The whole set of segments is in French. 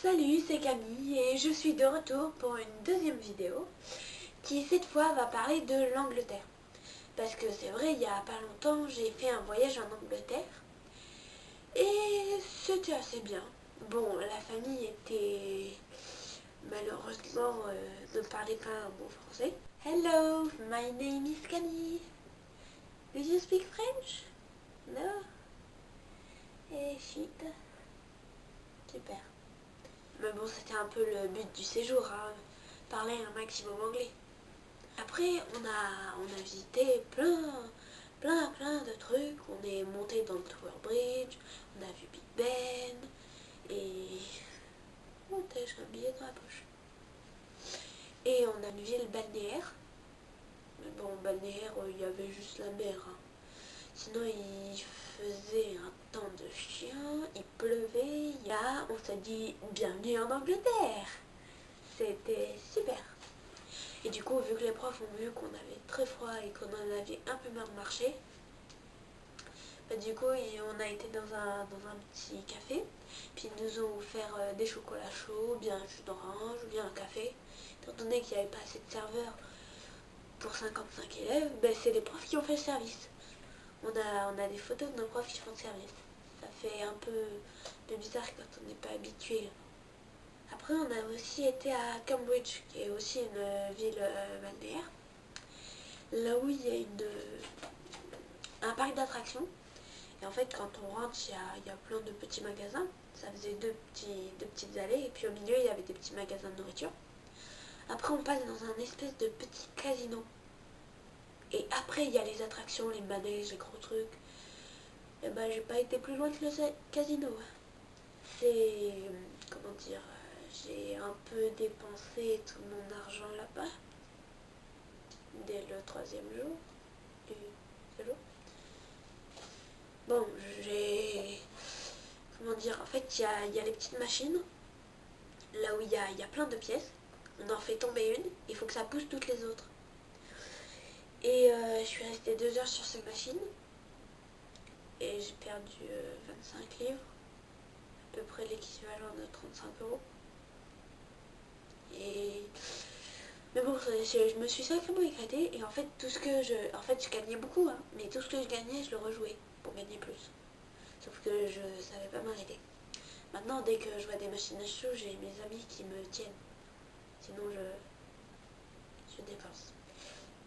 Salut, c'est Camille et je suis de retour pour une deuxième vidéo qui cette fois va parler de l'Angleterre. Parce que c'est vrai, il y a pas longtemps, j'ai fait un voyage en Angleterre et c'était assez bien. Bon, la famille était malheureusement ne parlait pas un mot français. Hello, my name is Camille. Do you speak French? No? Eh shit. Super. Mais bon, c'était un peu le but du séjour, hein, parler un maximum anglais. Après, on a visité plein de trucs. On est monté dans le Tower Bridge, on a vu Big Ben, et... Oh, j'ai un billet dans la poche. Et on a vu le balnéaire. Mais bon, balnéaire, il y avait juste la mer. Hein. Sinon, il faisait un temps de chien, il pleuvait. Là, on s'est dit bienvenue en Angleterre. C'était super. Et du coup, vu que les profs ont vu qu'on avait très froid et qu'on en avait un peu marre de marcher, bah, du coup, on a été dans un petit café. Puis ils nous ont offert des chocolats chauds, bien un jus d'orange, bien un café. Étant donné qu'il n'y avait pas assez de serveurs pour 55 élèves, bah, c'est les profs qui ont fait le service. On a des photos de nos profs qui font le service. Ça fait un peu bizarre quand on n'est pas habitué. Après, on a aussi été à Cambridge, qui est aussi une ville balnéaire, là où il y a un parc d'attractions. Et en fait, quand on rentre, il y a plein de petits magasins. Ça faisait deux petites allées, et puis au milieu, il y avait des petits magasins de nourriture. Après, on passe dans un espèce de petit casino. Et après, il y a les attractions, les manèges, les gros trucs. Et ben, j'ai pas été plus loin que le casino. C'est... comment dire... j'ai un peu dépensé tout mon argent là-bas. Dès le troisième jour du séjour. Bon, j'ai... comment dire... en fait, il y a les petites machines. Là où il y a plein de pièces. On en fait tomber une. Il faut que ça pousse toutes les autres. Et je suis restée 2 heures sur cette machine. Et j'ai perdu 25 livres. À peu près l'équivalent de 35 euros. Et... mais bon, je me suis sacrément éclatée. Et en fait, tout ce que je... en fait, je gagnais beaucoup, hein. Mais tout ce que je gagnais, je le rejouais pour gagner plus. Sauf que je savais pas m'arrêter. Maintenant, dès que je vois des machines à sous, j'ai mes amis qui me tiennent. Sinon, je dépense.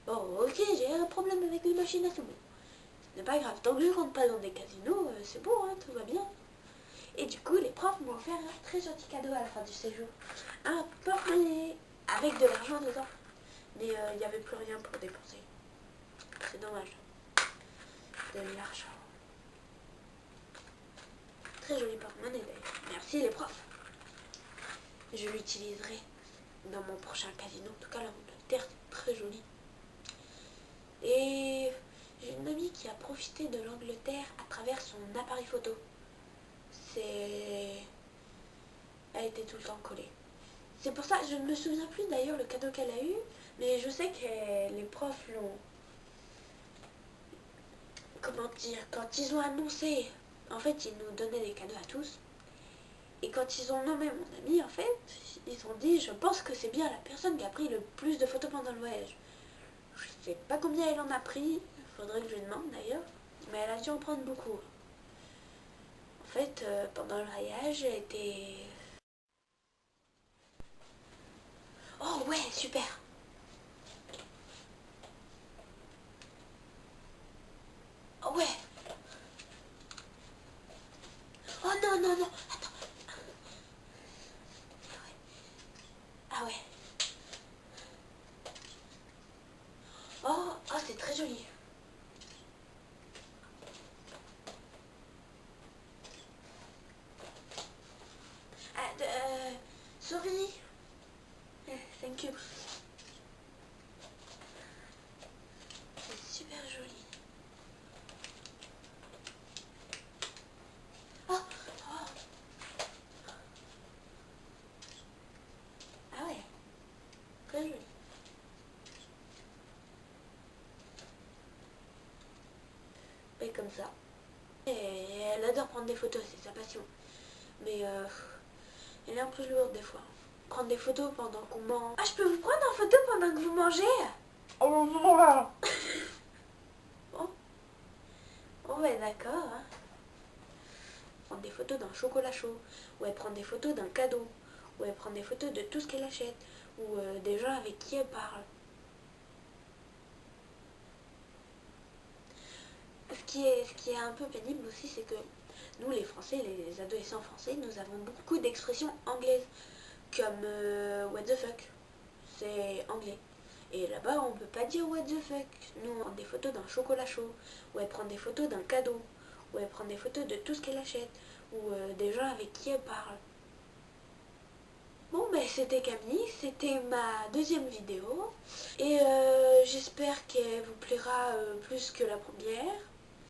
Bon, ok, j'ai un problème avec les machines à sous. Ce n'est pas grave. Tant que je rentre pas dans des casinos, c'est bon, hein, tout va bien. Et du coup, les profs m'ont offert un très gentil cadeau à la fin du séjour. Un porte-monnaie avec de l'argent dedans. Mais il n'y avait plus rien pour dépenser. C'est dommage. De l'argent. Très joli porte-monnaie d'ailleurs. Merci les profs. Je l'utiliserai dans mon prochain casino. En tout cas, l'Angleterre, c'est très joli. Et j'ai une amie qui a profité de l'Angleterre à travers son appareil photo. Elle était tout le temps collée. C'est pour ça, je ne me souviens plus d'ailleurs le cadeau qu'elle a eu, mais je sais que les profs l'ont... comment dire, quand ils ont annoncé, en fait, ils nous donnaient des cadeaux à tous. Et quand ils ont nommé mon ami, en fait, ils ont dit, je pense que c'est bien la personne qui a pris le plus de photos pendant le voyage. Je sais pas combien elle en a pris, il faudrait que je lui demande d'ailleurs, mais elle a dû en prendre beaucoup. En fait, pendant le voyage, elle était... oh ouais, super. Oh ouais. Oh non, non, non. Attends. Ah ouais. Oh, oh c'est très joli. Ah, sorry. Thank you. C'est super joli. Oh, oh. Ah ouais. Très joli. Et comme ça. Et elle adore prendre des photos, c'est sa passion. Mais Elle est un peu lourde des fois. Prendre des photos pendant qu'on mange. Ah, je peux vous prendre en photo pendant que vous mangez? Bon. Oh ouais, d'accord. Hein. Prendre des photos d'un chocolat chaud. Ouais, prendre des photos d'un cadeau. Ouais, prendre des photos de tout ce qu'elle achète. Ou des gens avec qui elle parle. Ce qui est un peu pénible aussi, c'est que nous, les Français, les adolescents français, nous avons beaucoup d'expressions anglaises. Comme what the fuck. C'est anglais. Et là-bas, on peut pas dire what the fuck. Nous, on prend des photos d'un chocolat chaud. Ouais, prendre des photos d'un cadeau. Ouais, prendre des photos de tout ce qu'elle achète. Ou des gens avec qui elle parle. Bon, ben c'était Camille, c'était ma deuxième vidéo. Et j'espère qu'elle vous plaira plus que la première.